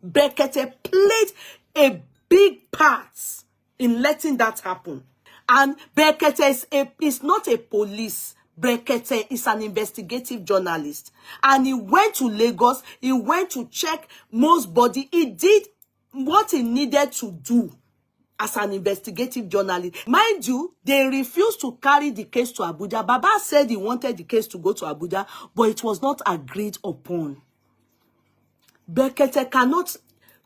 Brekete played a big part in letting that happen. And Brekete is not a police. Brekete is an investigative journalist. And he went to Lagos. He went to check Mo's body. He did what he needed to do as an investigative journalist. Mind you, they refused to carry the case to Abuja. Baba said he wanted the case to go to Abuja, but it was not agreed upon. Brekete cannot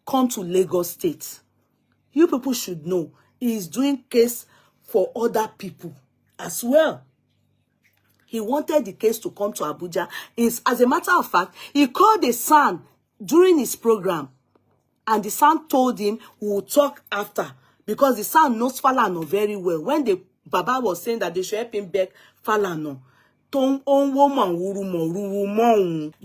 come to Lagos State. You people should know he is doing case for other people as well. He wanted the case to come to Abuja. As a matter of fact, he called the son during his program, and the son told him we will talk after, because the son knows Falana very well. When the Baba was saying that they should help him beg Falana, the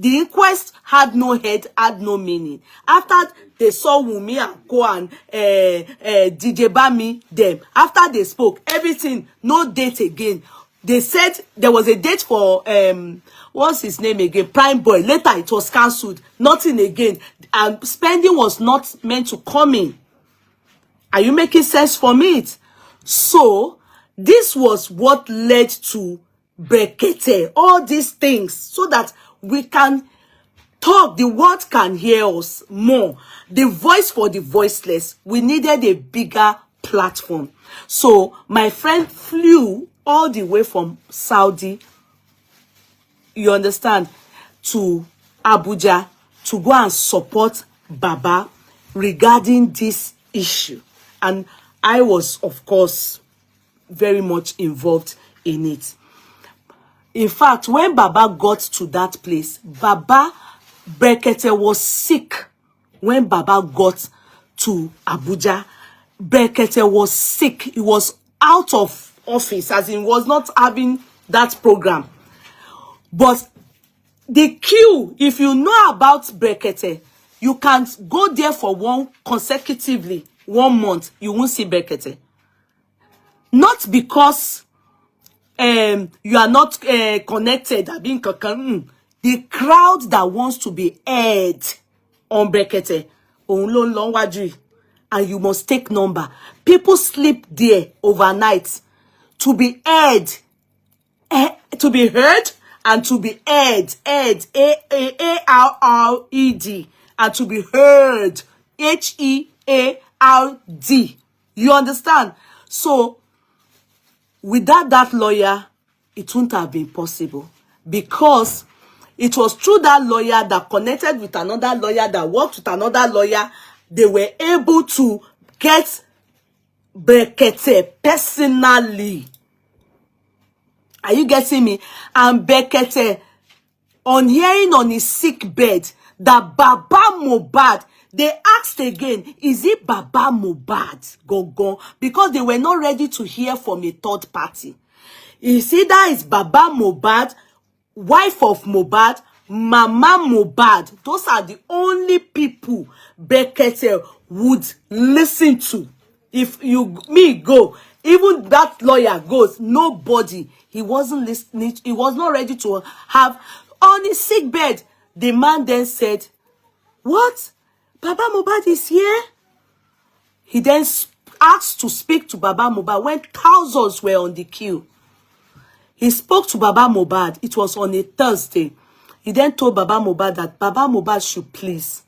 inquest had no head, had no meaning. After they saw Wumi and Ko and DJ Bami, them, after they spoke, everything, no date again. They said there was a date for, what's his name again? Prime Boy. Later, it was cancelled. Nothing again. And spending was not meant to come in. Are you making sense for me? So, this was what led to Brekete, all these things, so that we can talk, the world can hear us more. The voice for the voiceless. We needed a bigger platform. So, my friend flew all the way from Saudi, you understand, to Abuja to go and support Baba regarding this issue. And I was, of course, very much involved in it. In fact, when Baba got to that place, Brekete was sick. When Baba got to Abuja, Brekete was sick. He was out of office, as in was not having that program. But the queue, if you know about Brekete, you can't go there for consecutively 1 month. You won't see Brekete. Not because you are not connected. The crowd that wants to be heard on Brekete, and you must take number. People sleep there overnight to be heard, and to be heard, and to be heard, A-R-R-E-D, and to be heard, H-E-A-R-D. You understand? So, without that lawyer, it wouldn't have been possible, because it was through that lawyer that connected with another lawyer that worked with another lawyer, they were able to get Brekete personally. Are you getting me? And Brekete, on hearing on his sick bed that Baba Mohbad, they asked again, is it Baba Mohbad? Go. Because they were not ready to hear from a third party. You see, that is Baba Mohbad, wife of Mohbad, Mama Mohbad. Those are the only people Brekete would listen to. If me go, even that lawyer goes, nobody. He wasn't listening. He was not ready to have on his sick bed. The man then said, what? Baba Mohbad is here? He then asked to speak to Baba Mohbad when thousands were on the queue. He spoke to Baba Mohbad. It was on a Thursday. He then told Baba Mohbad that Baba Mohbad should please.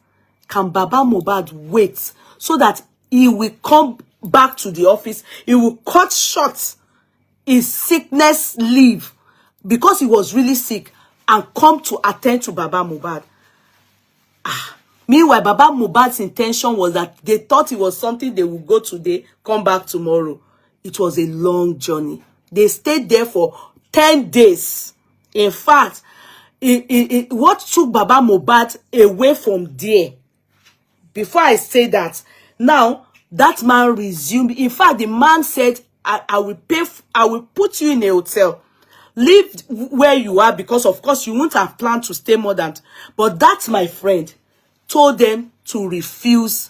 Can Baba Mohbad wait so that he will come back to the office? He will cut short his sickness leave because he was really sick and come to attend to Baba Mohbad. Meanwhile, Baba Mohbad's intention was that they thought it was something they would go today, come back tomorrow. It was a long journey. They stayed there for 10 days. In fact, what took Baba Mohbad away from there, before I say that, now that man resumed. In fact, the man said, I will put you in a hotel. Live where you are, because of course you won't have planned to stay more than. But that, my friend, told them to refuse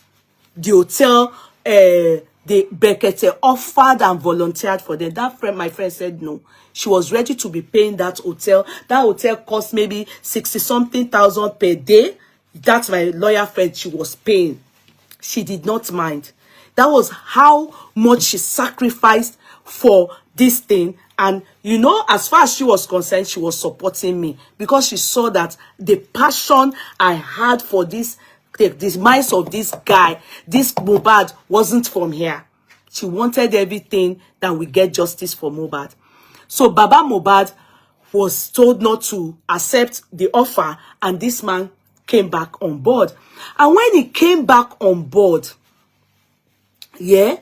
the hotel. The Brekete offered and volunteered for them. That friend, my friend, said no. She was ready to be paying that hotel. That hotel cost maybe 60-something thousand per day. That's my lawyer friend, she was paying. She did not mind. That was how much she sacrificed for this thing. And, you know, as far as she was concerned, she was supporting me because she saw that the passion I had for this, the minds of this guy, this Mohbad, wasn't from here. She wanted everything that we get justice for Mohbad. So Baba Mohbad was told not to accept the offer, and this man came back on board. And when he came back on board, yeah,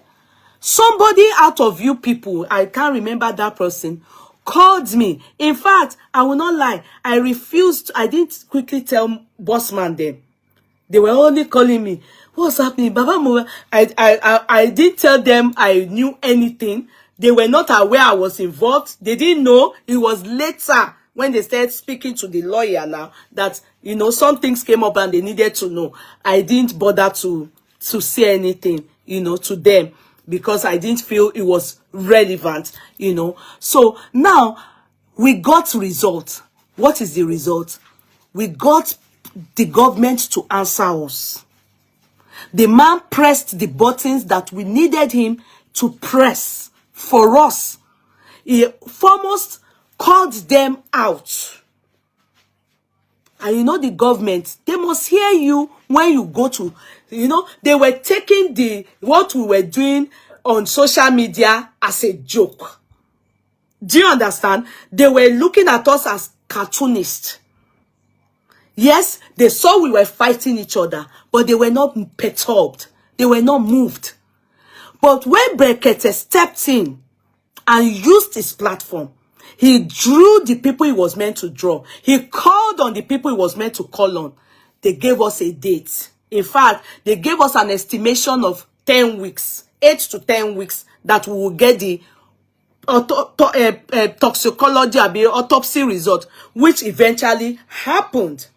somebody out of you people, I can't remember that person, called me. In fact, I will not lie, I refused. I didn't quickly tell Bossman them. They were only calling me. What's happening, Baba Mohbad? I didn't tell them I knew anything. They were not aware I was involved. They didn't know. It was later when they started speaking to the lawyer now that, you know, some things came up and they needed to know. I didn't bother to say anything, you know, to them because I didn't feel it was relevant, you know. So now we got results. What is the result? We got the government to answer us. The man pressed the buttons that we needed him to press for us. He foremost called them out. And you know the government, they must hear you when you go to, you know, they were taking what we were doing on social media as a joke. Do you understand? They were looking at us as cartoonists. Yes, they saw we were fighting each other, but they were not perturbed. They were not moved. But when Brekete stepped in and used his platform, he drew the people he was meant to draw. He called on the people he was meant to call on. They gave us a date. In fact, they gave us an estimation of 10 weeks, 8 to 10 weeks, that we will get the toxicology, autopsy result, which eventually happened.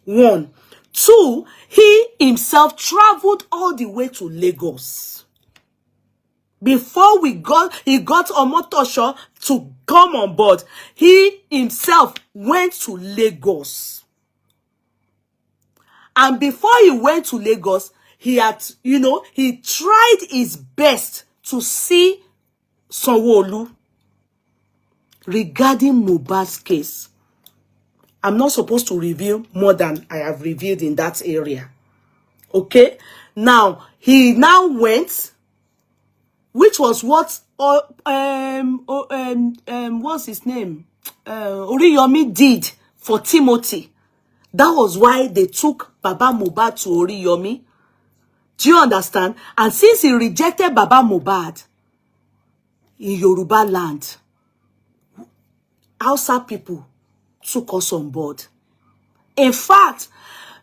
1. 2, he himself traveled all the way to Lagos. Before he got Omotosho to come on board, he himself went to Lagos. And before he went to Lagos, he had, you know, he tried his best to see Sanwo-Olu regarding Mohbad's case. I'm not supposed to reveal more than I have revealed in that area. Okay? Now, he now went, which was what, what's his name? Oriyomi did for Timothy. That was why they took Baba Mohbad to Oriyomi. Do you understand? And since he rejected Baba Mohbad in Yoruba land, Hausa people took us on board. In fact,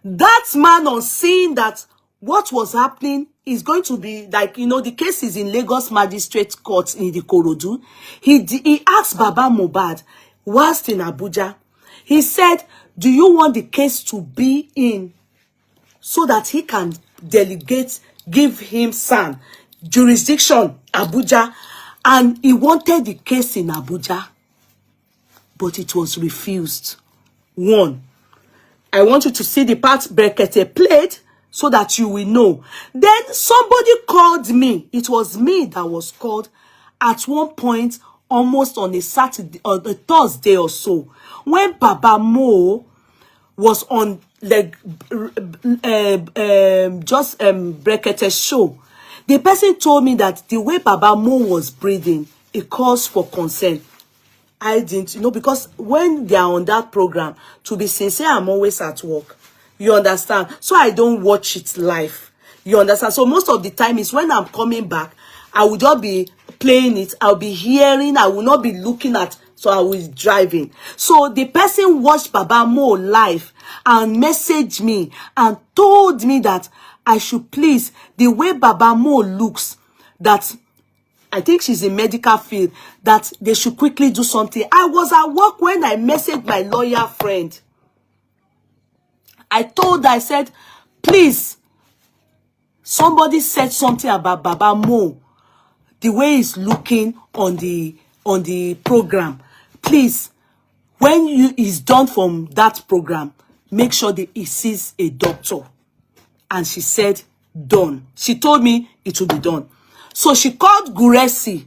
that man, on seeing that what was happening is going to be like, you know, the case is in Lagos Magistrate Court in the Korodu. He asked Baba Mohbad whilst in Abuja. He said, do you want the case to be in so that he can delegate, give him some jurisdiction, Abuja? And he wanted the case in Abuja, but it was refused. 1, I want you to see the part Brekete played so that you will know. Then somebody called me. It was me that was called at one point, almost on a Saturday or a Thursday or so, when Baba Mo was on like Brekete's show. The person told me that the way Baba Mo was breathing, it calls for concern. I didn't, you know, because when they are on that program, to be sincere, I'm always at work. You understand? So I don't watch it live. You understand? So most of the time is when I'm coming back, I will just be playing it. I'll be hearing. I will not be looking at. So I was driving. So the person watched Baba Mo live and messaged me and told me that I should please, the way Baba Mo looks, that I think she's in medical field, that they should quickly do something. I was at work when I messaged my lawyer friend. I said, please, somebody said something about Baba Mo, the way he's looking on the program. Please, when he's done from that program, make sure he sees a doctor. And she said, done. She told me it will be done. So she called Guresi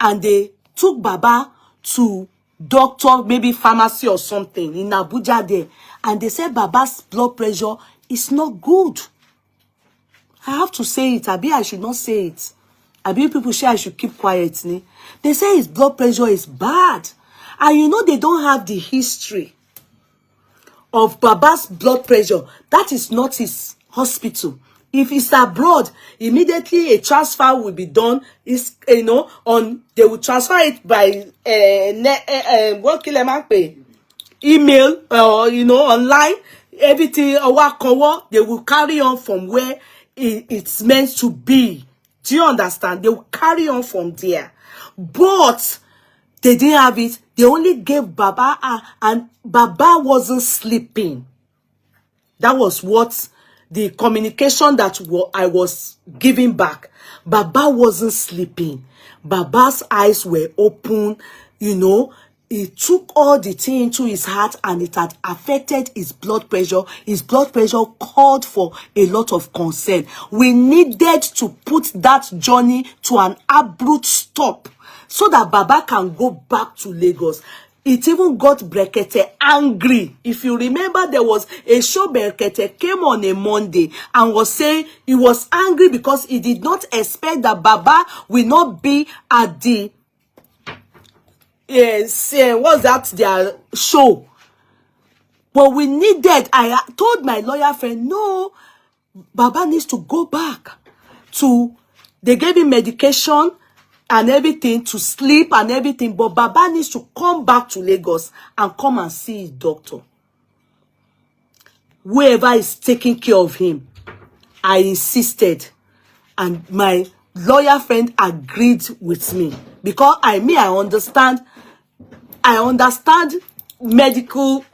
and they took Baba to doctor, maybe pharmacy or something in Abuja there. And they said Baba's blood pressure is not good. I have to say it. Abi, I should not say it. Abi, people say I should keep quiet. They say his blood pressure is bad. And you know they don't have the history of Baba's blood pressure. That is not his hospital. If it's abroad, immediately a transfer will be done. Is they will transfer it by what email or online. Everything they will carry on from where it's meant to be. Do you understand? They will carry on from there. But they didn't have it. They only gave Baba and Baba wasn't sleeping. That was what the communication that I was giving back. Baba wasn't sleeping. Baba's eyes were open. He took all the thing into his heart and it had affected his blood pressure. His blood pressure called for a lot of concern. We needed to put that journey to an abrupt stop so that Baba can go back to Lagos. It even got Brekete angry. If you remember, there was a show Brekete came on a Monday and was saying he was angry because he did not expect that Baba will not be at the what's that, their show. But we needed, I told my lawyer friend, no, Baba needs to go back to, they gave him medication and everything to sleep and everything, but Baba needs to come back to Lagos and come and see his doctor. Whoever is taking care of him. I insisted. And my lawyer friend agreed with me. Because I understand medical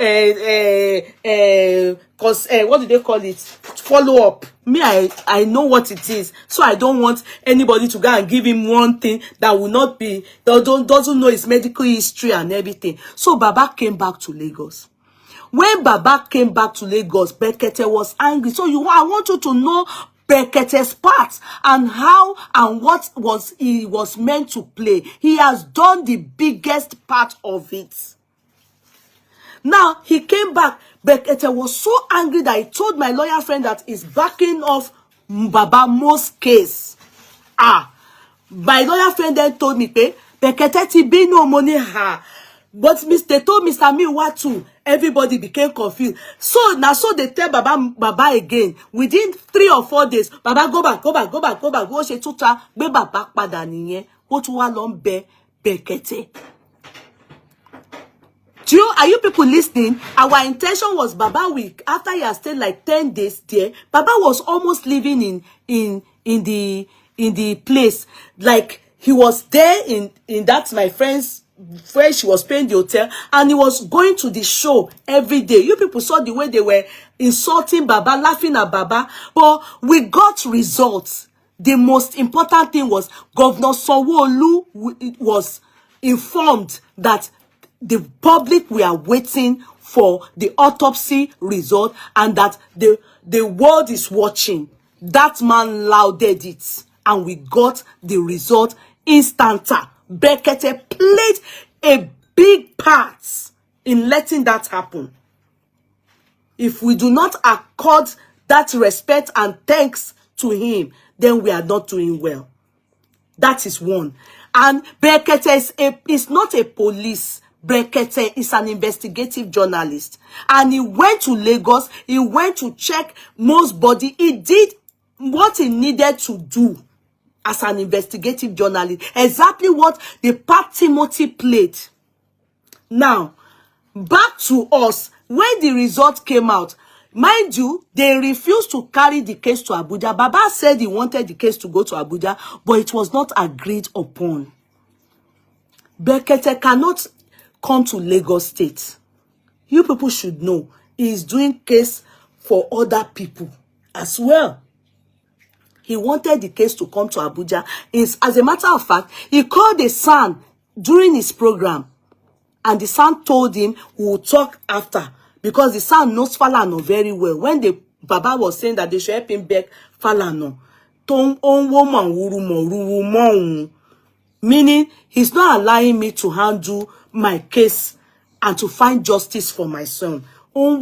what do they call it, follow up. I know what it is, so I don't want anybody to go and give him one thing that will not be, doesn't know his medical history and everything. So Baba came back to Lagos. When Baba came back to Lagos, Brekete was angry. So I want you to know Brekete's part and how and what he was meant to play. He has done the biggest part of it. Now, he came back. Brekete was so angry that he told my lawyer friend that he's backing off Baba Mo's case. My lawyer friend then told me, Brekete ti be no money ha. But they told Mr. Miwa too. Everybody became confused. So now, so they tell Baba again. Within 3 or 4 days, Baba go back. Go she tuta be Baba pada niye. Go to walon be Brekete. Are you people listening? Our intention was Baba week after he has stayed like 10 days there. Baba was almost living in the place. Like he was there in that my friend's where she was paying the hotel, and he was going to the show every day. You people saw the way they were insulting Baba, laughing at Baba, but we got results. The most important thing was Governor Sanwo-Olu was informed that the public were waiting for the autopsy result and that the world is watching. That man lauded it, and we got the result instanta. Brekete played a big part in letting that happen. If we do not accord that respect and thanks to him, then we are not doing well. That is one. And Brekete is not a police. Brekete is an investigative journalist. And he went to Lagos. He went to check Mo's body. He did what he needed to do as an investigative journalist. Exactly what the part Timothy played. Now, back to us. When the result came out, mind you, they refused to carry the case to Abuja. Baba said he wanted the case to go to Abuja, but it was not agreed upon. Brekete cannot come to Lagos State. You people should know he is doing case for other people as well. He wanted the case to come to Abuja. As a matter of fact, he called the son during his program. And the son told him, we will talk after. because the son knows Falana very well. When the Baba was saying that they should help him beg Falana, meaning he's not allowing me to handle my case and to find justice for my son. You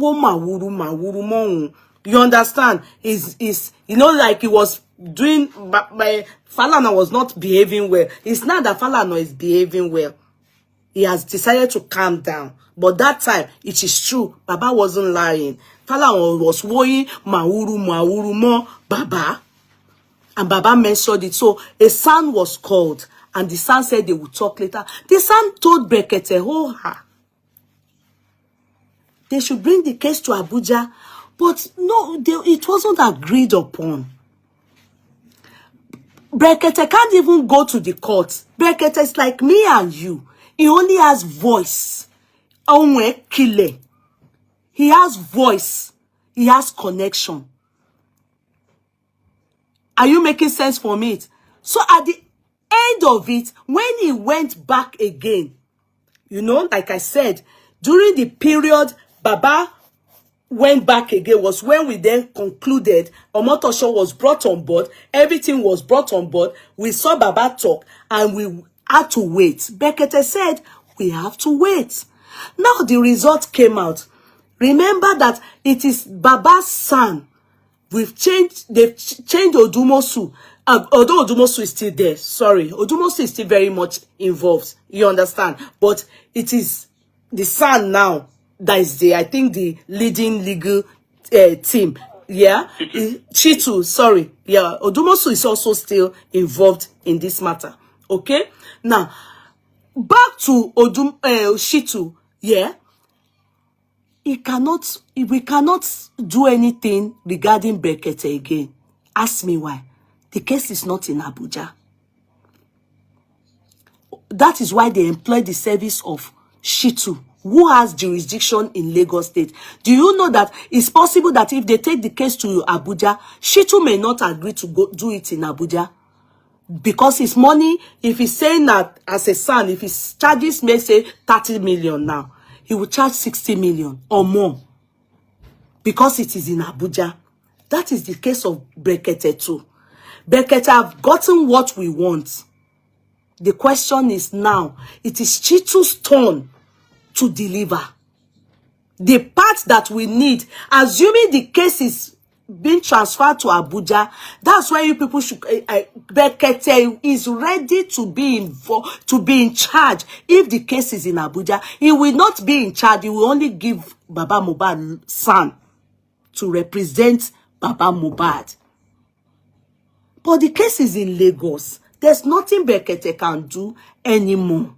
understand? Is you know, like he was doing, my Falana was not behaving well. It's not that Falana is behaving well. He has decided to calm down. But that time, it is true. Baba wasn't lying. Falana was worrying, mo, Baba. And Baba mentioned it. So a son was called. And the son said they would talk later. The son told Brekete, they should bring the case to Abuja. But no, it wasn't agreed upon. Brekete can't even go to the court. Brekete is like me and you. He only has voice. He has voice. He has connection. Are you making sense for me? So at the end of it, when he went back again, you know, like I said, during the period Baba went back again was when we then concluded Omotosho was brought on board. Everything was brought on board. We saw Baba talk and we had to wait. Brekete said, we have to wait. Now the result came out. Remember that it is Baba's son. They've changed Odumosu. Although Odumosu is still there, sorry, Odumosu is still very much involved. You understand? But it is the son now that is I think the leading legal team. Yeah, Chitu, sorry. Yeah, Odumosu is also still involved in this matter. Okay, now back to Shitu. Yeah, we cannot do anything regarding Brekete again. Ask me why. The case is not in Abuja. That is why they employ the service of Shitu, who has jurisdiction in Lagos State. Do you know that it's possible that if they take the case to Abuja, Shitu may not agree to go do it in Abuja? Because his money, if he's saying that as a son, if his charges may say 30 million now, he will charge 60 million or more. Because it is in Abuja. That is the case of Brekete too. Brekete have gotten what we want. The question is now, it is Chitu's turn to deliver. The part that we need, assuming the case is being transferred to Abuja, that's where you people should, Brekete is ready to be involved, to be in charge. If the case is in Abuja, he will not be in charge. He will only give Baba Mohbad's son to represent Baba Mohbad. But the case is in Lagos. There's nothing Brekete can do anymore.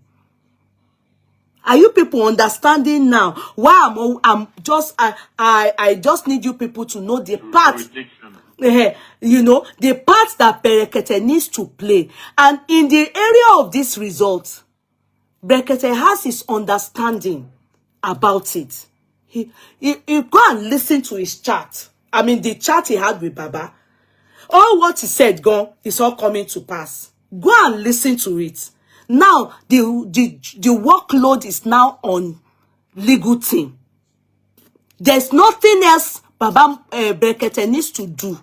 Are you people understanding now? Why I just need you people to know the part. You know, the part that Brekete needs to play. And in the area of this result, Brekete has his understanding about it. He go and listen to his chat. I mean, the chat he had with Baba. All what he said, is all coming to pass. Go and listen to it. Now, the workload is now on legal team. There's nothing else Baba Brekete needs to do.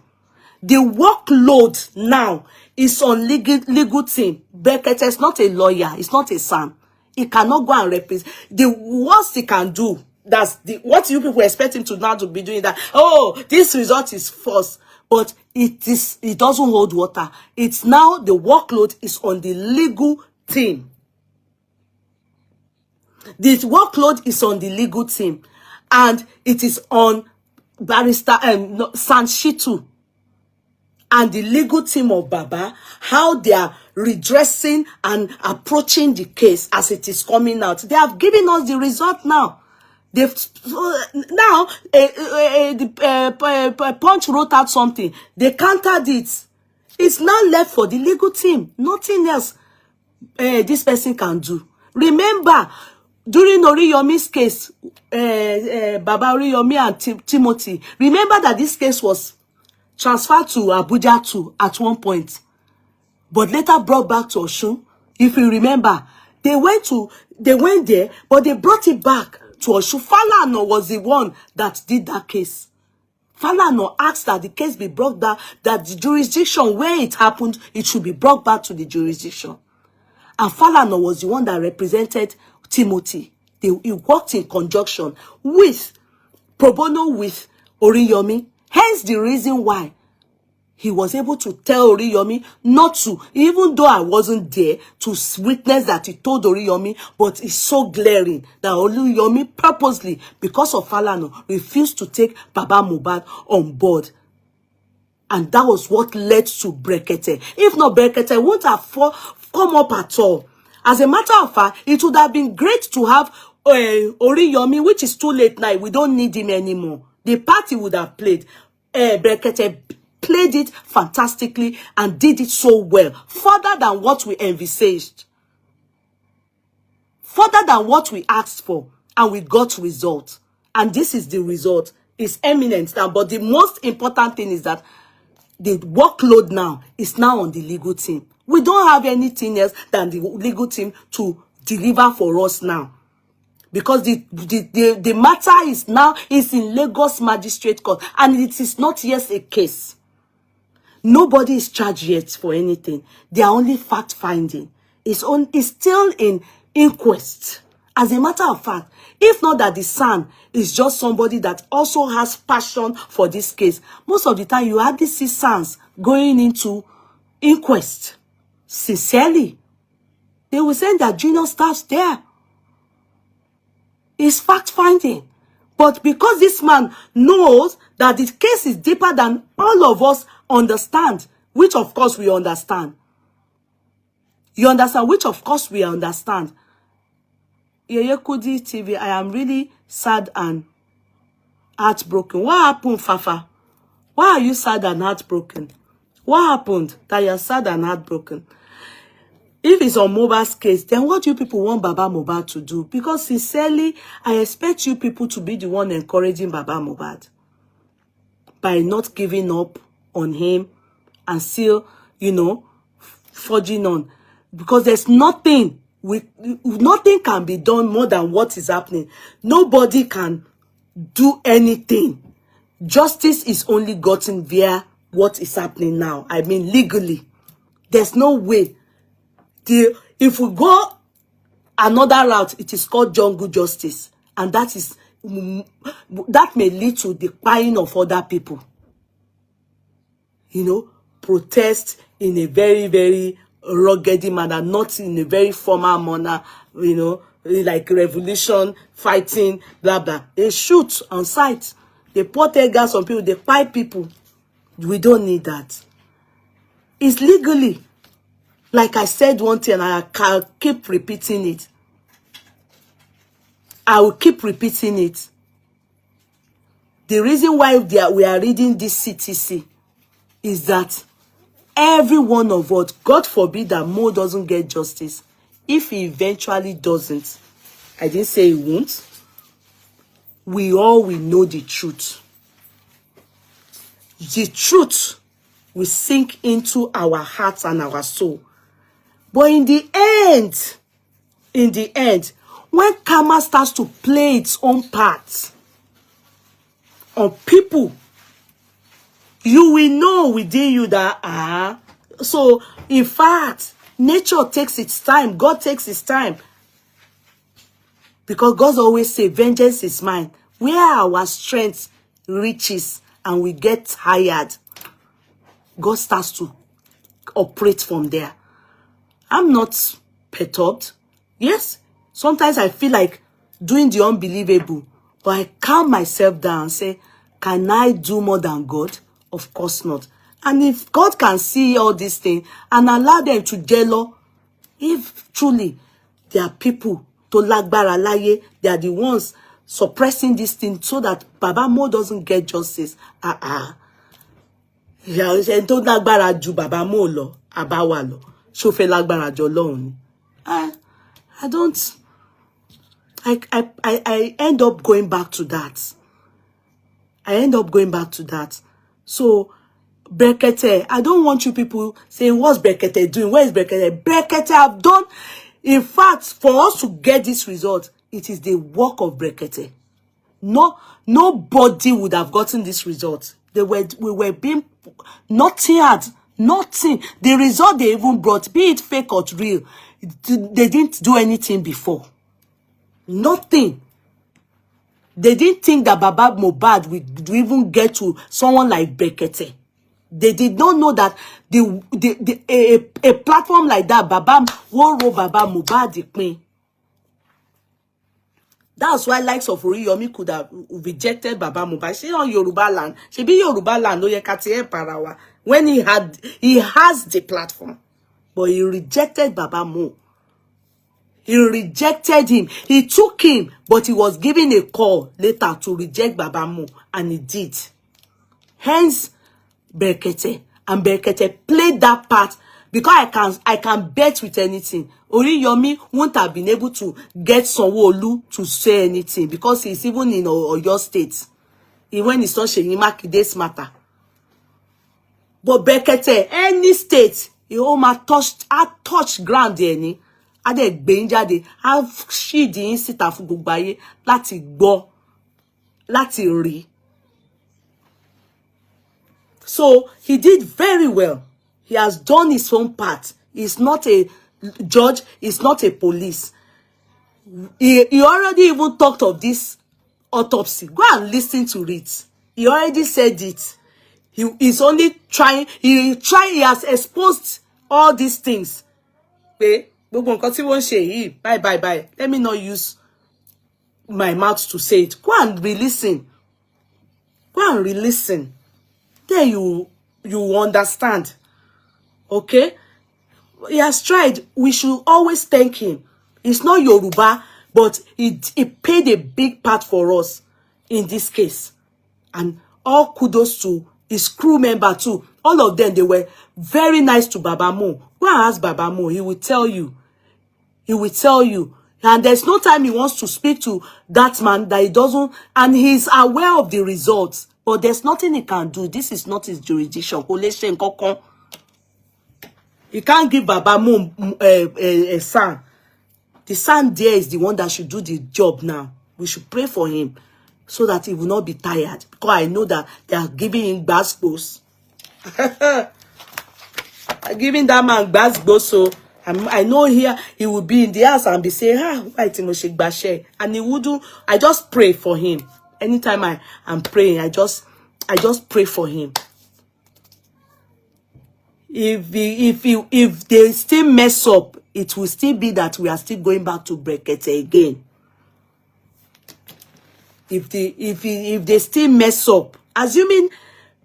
The workload now is on legal team. Brekete is not a lawyer. It's not a son. He cannot go and represent. The worst he can do, that's what you people expect him to now to be doing, that, oh, this result is false. But it doesn't hold water. It's now the workload is on the legal team. The workload is on the legal team. And it is on Barrister Shitu and the legal team of Baba, how they are redressing and approaching the case as it is coming out. They have given us the result now. They've now Punch wrote out something. They countered it. It's now left for the legal team. Nothing else this person can do. Remember, during Oriyomi's case, Baba Oriyomi and Timothy, remember that this case was transferred to Abuja too at one point, but later brought back to Osun. If you remember, they went there, but they brought it back to Oshu. Falana was the one that did that case. Falana asked that the case be brought back, that the jurisdiction where it happened, it should be brought back to the jurisdiction. And Falana was the one that represented Timothy. He worked in conjunction with pro bono with Oriyomi. Hence the reason why he was able to tell Oriyomi not to, even though I wasn't there to witness that he told Oriyomi, but it's so glaring that Oriyomi purposely, because of Falana, refused to take Baba Mohbad on board. And that was what led to Brekete. If not, Brekete wouldn't have come up at all. As a matter of fact, it would have been great to have Oriyomi, which is too late now. We don't need him anymore. The party would have played. Brekete played it fantastically and did it so well. Further than what we envisaged. Further than what we asked for. And we got results. And this is the result. It's eminent now. But the most important thing is that the workload now is now on the legal team. We don't have anything else than the legal team to deliver for us now. Because the matter is now in Lagos Magistrate Court. And it is not yet a case. Nobody is charged yet for anything. They are only fact-finding. It's still in inquest. As a matter of fact, if not that the son is just somebody that also has passion for this case, most of the time you hardly see sons going into inquest. Sincerely. They will send their junior staffs there. It's fact-finding. But because this man knows that the case is deeper than all of us understand, which of course we understand. You understand? Which of course we understand. Yeye Kudi TV, I am really sad and heartbroken. What happened, Fafa? Why are you sad and heartbroken? What happened that you're sad and heartbroken? If it's on Mohbad's case, then what do you people want Baba Mohbad to do? Because sincerely, I expect you people to be the one encouraging Baba Mohbad by not giving up on him and still, you know, forging on. Because there's nothing can be done more than what is happening. Nobody can do anything. Justice is only gotten via what is happening now. I mean, legally. There's no way. If we go another route, it is called jungle justice. And that may lead to the buying of other people. You know, protest in a very, very rugged manner, not in a very formal manner, you know, like revolution, fighting, blah, blah. They shoot on sight. They pour tear gas on people. They fight people. We don't need that. It's legally. Like I said one thing, and I'll keep repeating it. I will keep repeating it. The reason why we are reading this CTC is that every one of us, God forbid that Mo doesn't get justice. If he eventually doesn't, I didn't say he won't, we all will know the truth. The truth will sink into our hearts and our soul. But in the end, when karma starts to play its own part on people, you will know within you that, so in fact, nature takes its time. God takes his time. Because God always say, vengeance is mine. Where our strength reaches and we get tired, God starts to operate from there. I'm not perturbed. Yes, sometimes I feel like doing the unbelievable. But I calm myself down and say, can I do more than God? Of course not. And if God can see all these things and allow them to jello, if truly there are people to lagbara laye, they are the ones suppressing this thing so that Baba Mo doesn't get justice. Yeah, don't lagbara ju Baba Mo lo, abawa lo. Shofe lagbara jo lohun. I end up going back to that. So, Brekete, I don't want you people saying, what's Brekete doing? Where is Brekete? Brekete have done, in fact, for us to get this result, it is the work of Brekete. No, nobody would have gotten this result. We were being, nothing. The result they even brought, be it fake or real, they didn't do anything before. Nothing. They didn't think that Baba Mohbad would even get to someone like Brekete. They did not know that a platform like that, Baba Mohbad. That's why likes of Oriyomi could have rejected Baba Mohbad. She on Yoruba land. She be Yoruba land. No yekati parawa. When he has the platform, but he rejected Baba Mo. He rejected him. He took him, but he was given a call later to reject Baba Mo, and he did. Hence, Brekete. And Brekete played that part because I can bet with anything. Oriyomi won't have been able to get Sanwo-Olu to say anything because he's even in Oyo State. When it's not Seyi Makide's matter. But Brekete, any state, he almost touched ground there ni. Ade gbenja de have she di insita fún gbogbo ayé láti gbọ́, láti rí. So he did very well. He has done his own part. He's not a judge. He's not a police. He already even talked of this autopsy. Go and listen to it. He already said it. He's only trying. He has exposed all these things. Bye. Let me not use my mouth to say it. Go and re-listen. Go and re-listen. Then you understand. Okay? He has tried. We should always thank him. It's not Yoruba, but he played a big part for us in this case. And all kudos to his crew member too. All of them, they were very nice to Baba Mo. Go and ask Baba Mo. He will tell you. He will tell you. And there's no time he wants to speak to that man that he doesn't. And he's aware of the results. But there's nothing he can do. This is not his jurisdiction. He can't give Baba Mo a son. The son there is the one that should do the job now. We should pray for him so that he will not be tired. Because I know that they are giving him baskos. Giving that man baskos, so I know here he will be in the house and be saying, why Timoshek Bashe? And he wouldn't. I just pray for him. Anytime I'm praying, I just pray for him. If they still mess up, it will still be that we are still going back to Brekete again. If they still mess up, assuming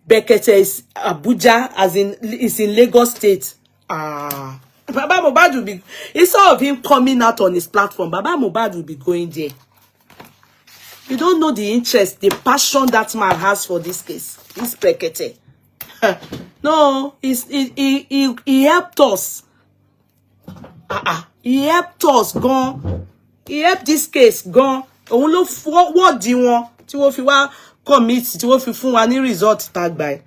Brekete is Abuja, as in is in Lagos State, Baba Mohbad will be, instead of him coming out on his platform, Baba Mohbad will be going there. You don't know the interest, the passion that man has for this case. This Brekete. No, he helped us. He helped us, gone. He helped this case, gone. What do you want? Tí fi wá commit, tí fi fún wa ní result tag by.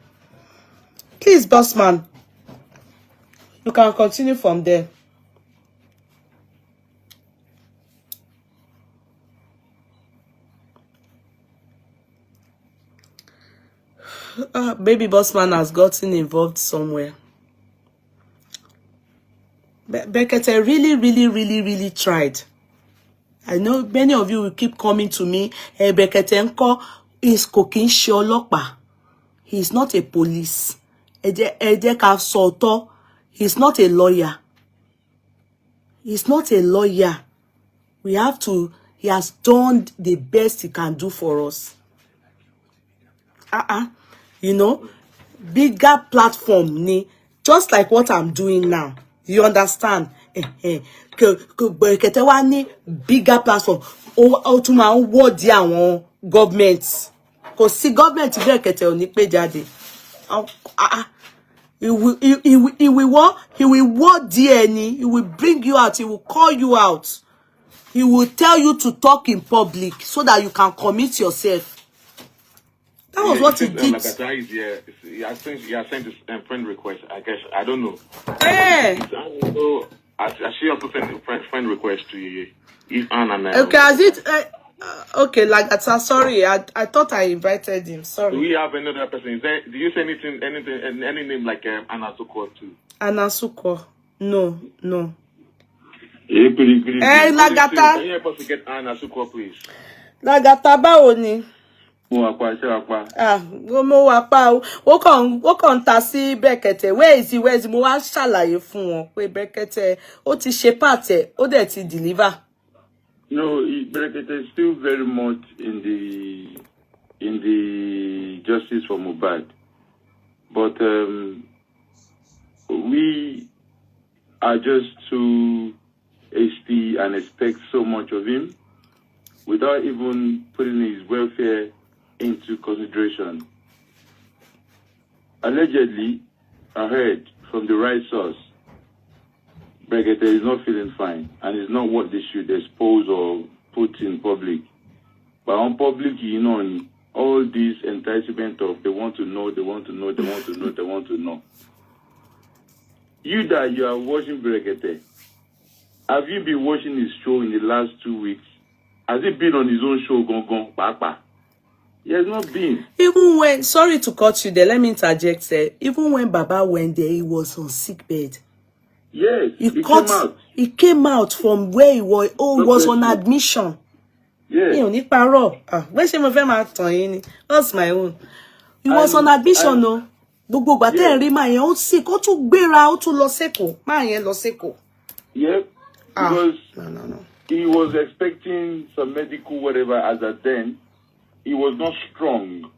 Please, boss man. You can continue from there. Baby boss man has gotten involved somewhere. Brekete really tried. I know many of you will keep coming to me. Brekete nko is cooking sholopa. He's not a police. He's not a lawyer. He's not a lawyer. We have to. He has done the best he can do for us. You know, bigger platform ni, just like what I'm doing now. You understand? Brekete wa ni bigger platform. O tún máa ń wọ́ di àwọn government. Kò sí government Brekete ò ní pé jáde. He will word DNA. He will bring you out. He will call you out. He will tell you to talk in public so that you can commit yourself. That was what he did. I think he has sent his friend request. I guess I don't know. Hey. So I she also sent a friend request to you. Okay, as it okay, like that's sorry. I thought I invited him. Sorry. Do we have another person? Do you say anything, any name like Anasuko too? Anasuko? No. Lagata. Can you help us to get Anasuko, please? Lagata báwo ni? Mo wà pa o. Ó kàn ta sí Brekete. Where is he? Mo wá ṣàlàyé fún wọn pé Brekete ó ti ṣe part ẹ̀, ó dẹ̀ ti deliver. No, Brekete is still very much in the justice for mohbad. But we are just too hasty and expect so much of him without even putting his welfare into consideration. Allegedly, I heard from the right source, Brekete is not feeling fine, and it's not what they should expose or put in public. But on public, you know, all this enticement of they want to know. You that you are watching Brekete, have you been watching his show in the last 2 weeks? Has he been on his own show, Gong Papa? He has not been. Even when, sorry to cut you there, let me interject, sir. Even when Baba went there, he was on sick bed. Yes, he came out from where he was. Oh, he was on admission. Yes. That's my own. He was on admission, no. Gbogbo gba te rí ma yẹn ó sick, ó tún gbéra, ó tún lọ seko. Ma yẹn lọ seko. Yep. Because no. He was expecting some medical whatever as at then. He was not strong.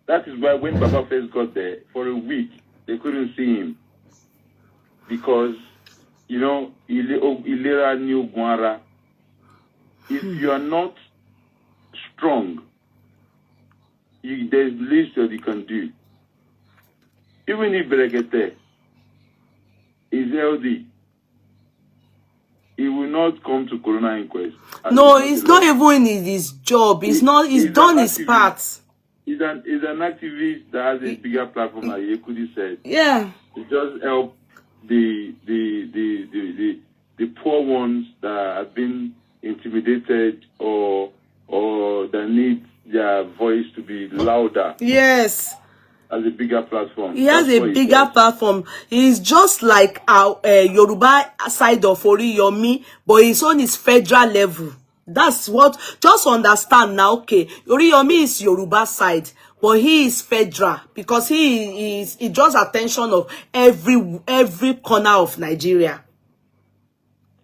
That is why when Baba first got there, for a week, they couldn't see him. Because, you know, Ilera knew Guara. If you are not strong, there's least that you can do. Even if Brekete is healthy, he will not come to Corona inquest. No, it's not even in his job. He's done his part. He's an activist that has a bigger platform, like Yeye Kudi said. Yeah. He just help the poor ones that have been intimidated or that need their voice to be louder. Yes. As a bigger platform. He has a bigger platform. He's just like our Yoruba side of Oriyomi, but his own is federal level. That's what, just understand now, okay. Oriyomi is Yoruba side, but he is federal because he draws attention of every corner of Nigeria.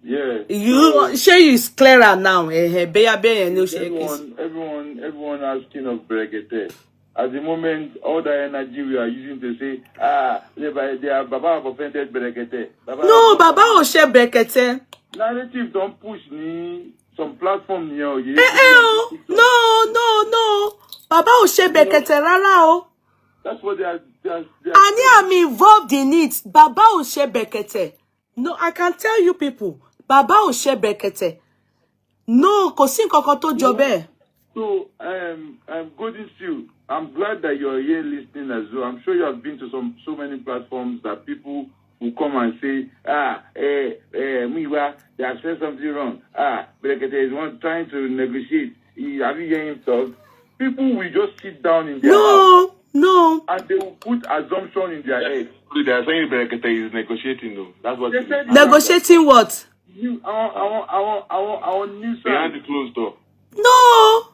Yeah. You say it's clearer now. Everyone asking of Brekete. At the moment, all the energy we are using to say, they are Baba have offended Brekete. No, Baba Oshe Brekete. Narrative don't push me some platform here. No. Baba Oshe Brekete rara. That's what they are. I'm involved in it. Baba Oshe Brekete. No, I can tell you people. Baba Oshe Brekete. No, kò sí nǹkan tó jọ bẹ́ẹ̀. So, Golden Seal, I'm glad that you're here listening as well. I'm sure you have been to so many platforms that people will come and say, they have said something wrong. Brekete is one trying to negotiate. Have you heard him talk? People will just sit down in their house. No. And they will put assumption in their head. They are saying Brekete is negotiating though. That's what they said. Negotiating what? Our news behind the closed door. No.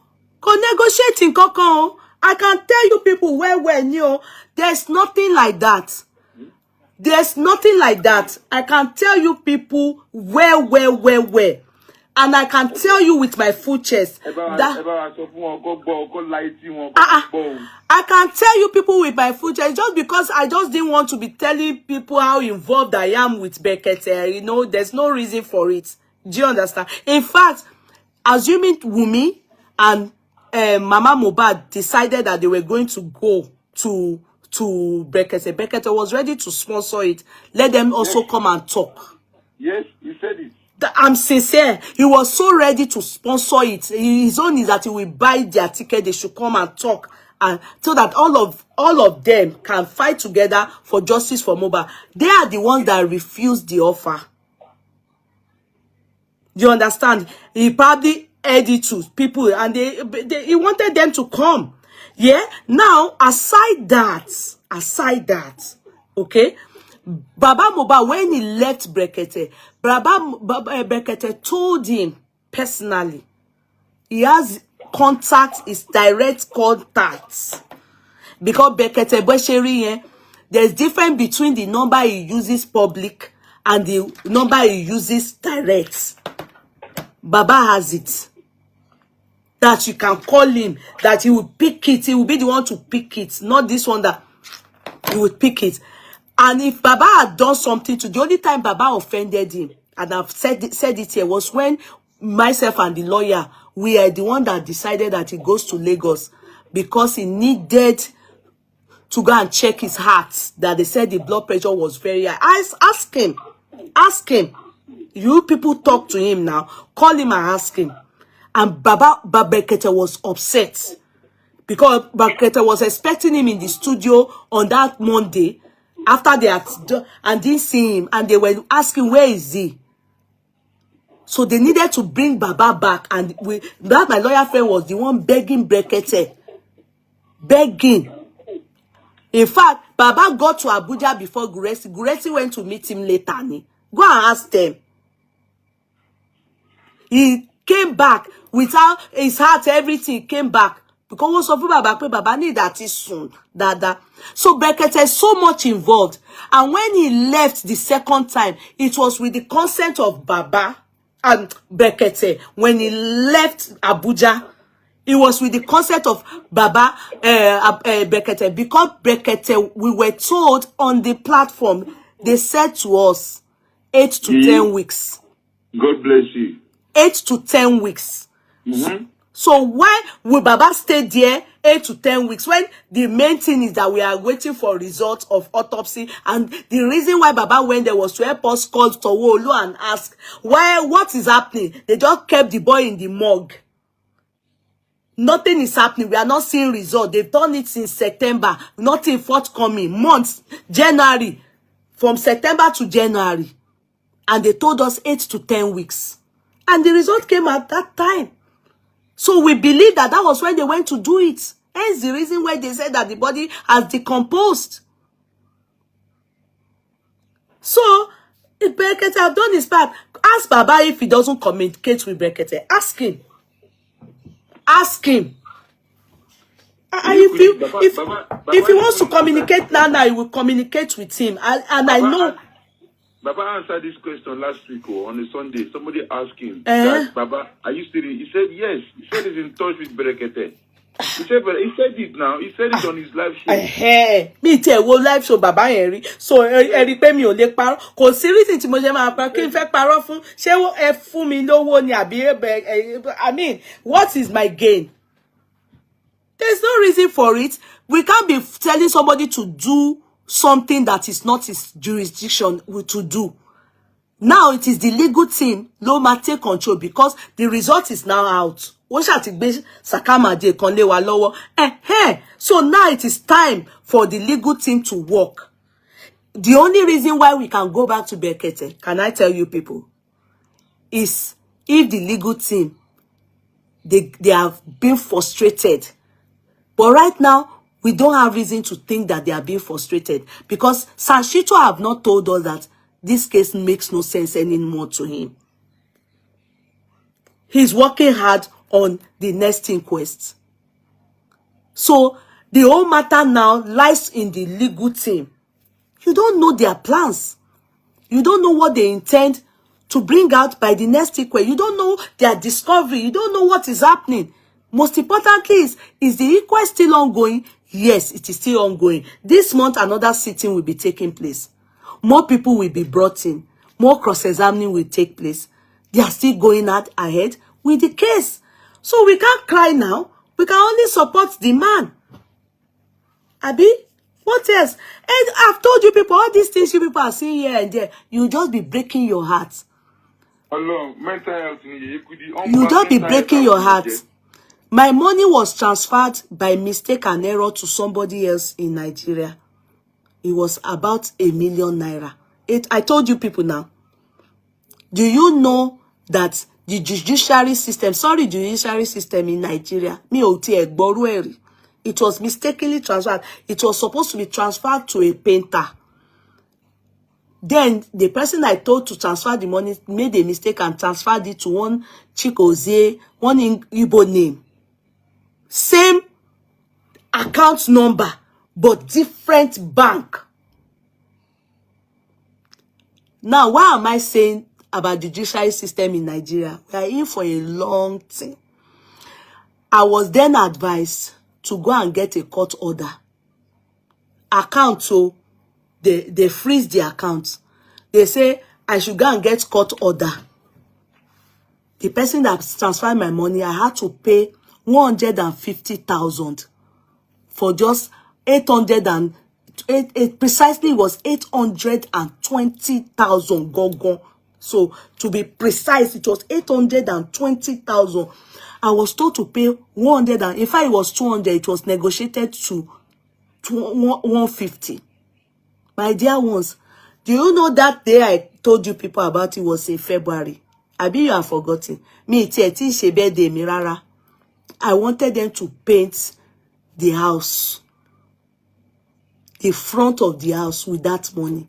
Negotiating kankan. I can tell you people where there's nothing like that. There's nothing like that. I can tell you people where. And I can tell you with my full chest that I can tell you people with my full chest just because I just didn't want to be telling people how involved I am with Brekete. You know, there's no reason for it. Do you understand? In fact, assuming Wumi and Mama Mohbad decided that they were going to go to Brekete, Brekete was ready to sponsor it. Let them also come and talk. Yes, you said it. I'm sincere. He was so ready to sponsor it. His own is that he will buy their ticket. They should come and talk, and so that all of them can fight together for justice for mohbad. They are the ones that refused the offer. Do you understand? He probably aired it to people, and he wanted them to come. Yeah. Now, aside that, okay, Baba Mohbad, when he left Brekete, Brekete told him personally, he has contacts, his direct contacts. Because Brekete Bwesheri, there's difference between the number he uses public and the number he uses direct. Baba has it. That you can call him, that he will pick it. He will be the one to pick it. Not this one that he would pick it. And if Baba had done something to, the only time Baba offended him, and I've said it here, was when myself and the lawyer, we are the one that decided that he goes to Lagos because he needed to go and check his heart, that they said the blood pressure was very high. Ask him. You people talk to him now. Call him and ask him. And Brekete was upset because Brekete was expecting him in the studio on that Monday after they had done, and didn't see him, and they were asking, where is he? So they needed to bring Baba back, and that my lawyer friend was the one begging Brekete. Begging. In fact, Baba got to Abuja before Guresi. Guresi went to meet him later. Go and ask them. He came back without his heart, everything came back. Because what's of Baba need that is soon. Dada. So Brekete is so much involved. And when he left the second time, it was with the consent of Baba and Brekete. When he left Abuja, it was with the consent of Baba Brekete. Because Brekete, we were told on the platform, they said to us 8 to 10 weeks. God bless you. 8 to 10 weeks. So why will Baba stay there 8 to 10 weeks when the main thing is that we are waiting for results of autopsy? And the reason why Baba went there was to help us call Towolo and ask what is happening. They just kept the boy in the morgue. Nothing is happening. We are not seeing results. They've done it since September. Nothing forthcoming. Months, January, from September to January. And they told us 8 to 10 weeks. And the result came at that time. So we believe that was when they went to do it. Hence the reason why they said that the body has decomposed. So, if Brekete have done his part, ask Baba if he doesn't communicate with Brekete. Ask him. Ask him. If he wants to communicate now, he will communicate with him. And I know. Baba answered this question last week on a Sunday. Somebody asked him, that, Baba, are you still? He said yes. He said he's in touch with Brekete. He said it now. He said it on his live show. Me too, wo live show Baba Henry. So eri pé mi ò lè parọ́. Kò sí reason tí mo ṣe máa parọ́. Kí n fẹ́ parọ́ fún. Ṣé ẹ fún mi lówó ni àbí I mean, what is my gain? There's no reason for it. We can't be telling somebody to do something that is not his jurisdiction to do. Now it is the legal team, Loma take control because the result is now out. So now it is time for the legal team to work. The only reason why we can go back to Brekete, can I tell you people, is if the legal team, they have been frustrated. But right now, we don't have reason to think that they are being frustrated because Sanshito have not told us that this case makes no sense anymore to him. He's working hard on the next inquest. So the whole matter now lies in the legal team. You don't know their plans. You don't know what they intend to bring out by the next inquest. You don't know their discovery. You don't know what is happening. Most importantly, is the inquest still ongoing? Yes, it is still ongoing. This month, another sitting will be taking place. More people will be brought in. More cross-examining will take place. They are still going ahead with the case. So we can't cry now. We can only support the man. Abi, what else? And I've told you people, all these things you people are seeing here and there, you'll just be breaking your heart. Hello, mental health. You'll just be breaking your heart. My money was transferred by mistake and error to somebody else in Nigeria. It was about 1 million naira. I told you people now. Do you know that the judiciary system in Nigeria, it was mistakenly transferred. It was supposed to be transferred to a painter. Then the person I told to transfer the money made a mistake and transferred it to one Chikozie, one Igbo name. Same account number, but different bank. Now, why am I saying about the judiciary system in Nigeria? We are in for a long thing. I was then advised to go and get a court order. Account, so they freeze the account. They say I should go and get court order. The person that transferred my money, I had to pay 150,000 for just 800 and it precisely was 820,000 gogo. So to be precise, it was 820,000. I was told to pay 100, and in fact it was 200. It was negotiated to 150. My dear ones, do you know that day I told you people about it was in February? I bet you have forgotten. Me, Mirara. I wanted them to paint the house, the front of the house, with that money.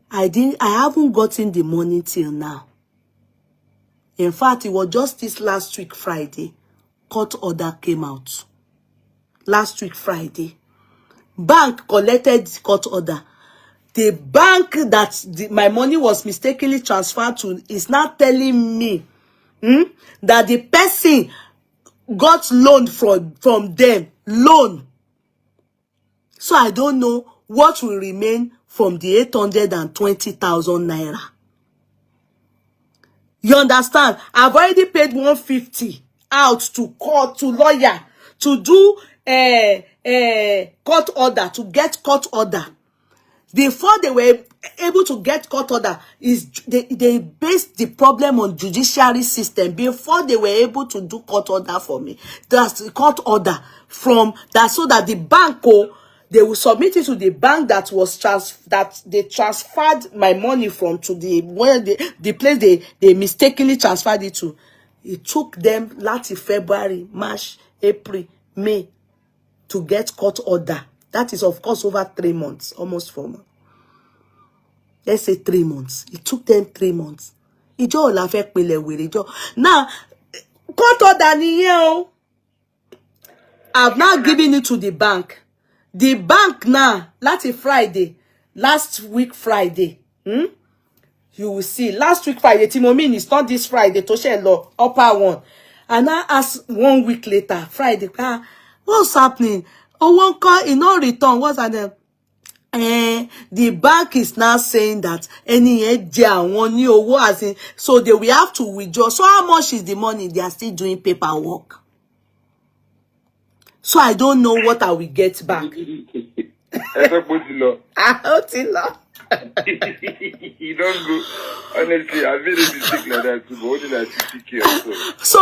I haven't gotten the money till now. In fact, it was just this last week Friday, court order came out. Last week Friday, bank collected court order. The bank that my money was mistakenly transferred to is now telling me that the person got loan from them. Loan. So I don't know what will remain from the 820,000 naira. You understand? I've already paid 150 out to court, to lawyer, to do court order, to get court order. Before they were able to get court order, they based the problem on judiciary system. Before they were able to do court order for me, that's the court order from that, so that the bank, they will submit it to the bank that was that they transferred my money from, to the place they mistakenly transferred it to. It took them last February, March, April, May to get court order. That is, of course, over 3 months, almost 4 months. Let's say 3 months. It took them 3 months. Now, court order, I've now given it to the bank. The bank now, last week Friday, you will see, last week Friday, Timomin, it's not this Friday, Toshe Law, upper one. And I asked 1 week later, Friday, what's happening? Oh, one call in no return. What's that? The bank is now saying that any so they will have to withdraw. So how much is the money? They are still doing paperwork. So I don't know what I will get back. You don't go. Honestly, I've made a mistake like that too, but only like 50K or so. So,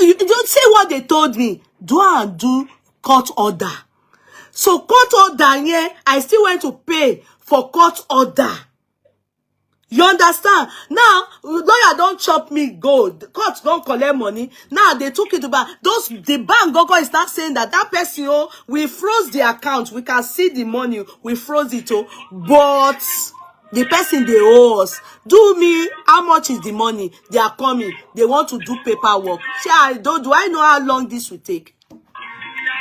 you don't say what they told me. Do and do court order. So court order, yeah, I still went to pay for court order. You understand? Now, lawyer don't chop me gold. Court don't collect money. Now they took it to bank. The bank Gogo is not saying that person, we froze the account. We can see the money. We froze it, but the person they owe us. Do me, how much is the money? They are coming. They want to do paperwork. Do I know how long this will take?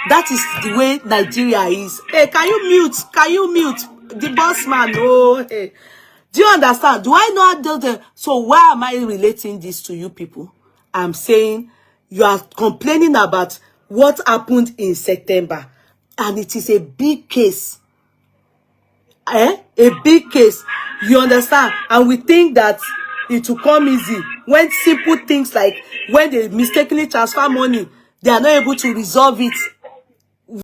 That is the way Nigeria is. Hey, can you mute? Can you mute? The boss man, oh, hey. Do you understand? Do I know how to do? So why am I relating this to you people? I'm saying you are complaining about what happened in September. And it is a big case. A big case. You understand? And we think that it will come easy. When simple things like when they mistakenly transfer money, they are not able to resolve it